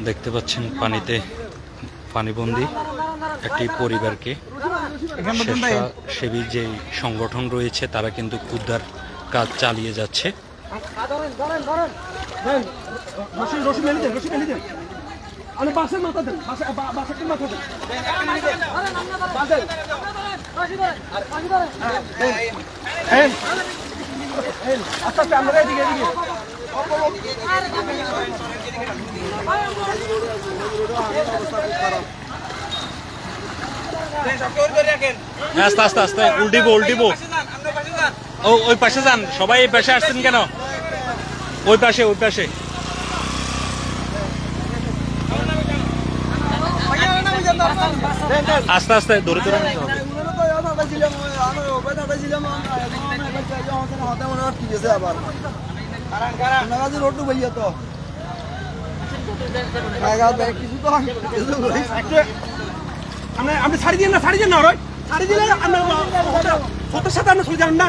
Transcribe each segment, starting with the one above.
দেখতে পাচ্ছেন পানিতে পানিবন্দী একটি পরিবারকে স্বেচ্ছাসেবী যে সংগঠন রয়েছে তারা কিন্তু উদ্ধার কাজ চালিয়ে যাচ্ছে। আস্তে আস্তে আস্তে উল্টিবো উল্টিবো। ও ওই পাশে যান, সবাই এই পাশে আসছেন কেন? ওই পাশে ওই পাশে। আস্তে আস্তে ধরে ধরে আপনি ছাড়ি দিন না, ছাড়ি দিন না, ছাড়ি দিলে আপনার সাথে আপনি শুয়ে যান না।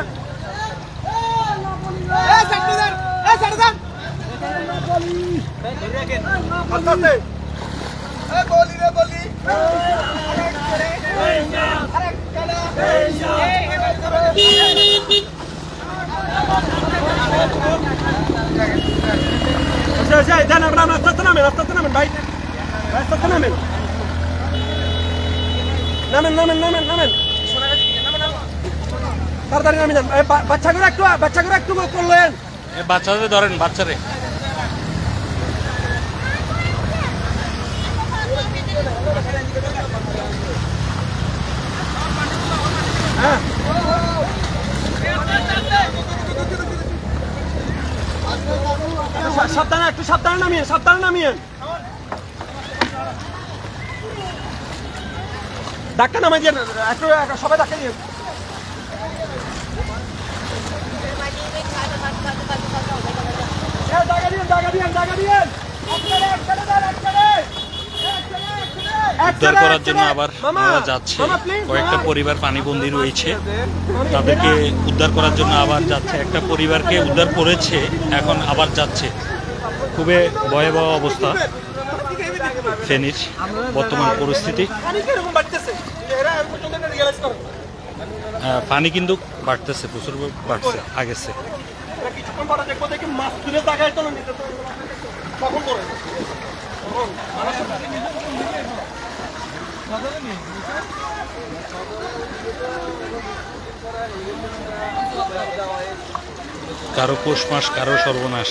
নামেন ভাই, নামেন নামেন নামেন নামেন নামেন তাড়াতাড়ি নামেন। বাচ্চাগুলো একটু করলেন, বাচ্চাদের ধরেন, বাচ্চারে সাবধানে, একটু সাবধানে নামিয়ে, সাবধানে নামিয়ে। ডাক্তার নামাই দিয়ে একটু সবাই ডাক্তার দিয়ে উদ্ধার করার জন্য আবার যাচ্ছে। কয়েকটা পরিবার পানিবন্দী রয়েছে, তাদেরকে উদ্ধার করার জন্য আবার যাচ্ছে। একটা পরিবারকে উদ্ধার করেছে, এখন আবার যাচ্ছে। খুবই ভয়াবহ অবস্থা ফেনীর বর্তমান পরিস্থিতি। পানি কিন্তু বাড়তেছে, প্রচুর বাড়ছে আগেছে। কারো পৌষ মাস, কারো সর্বনাশ।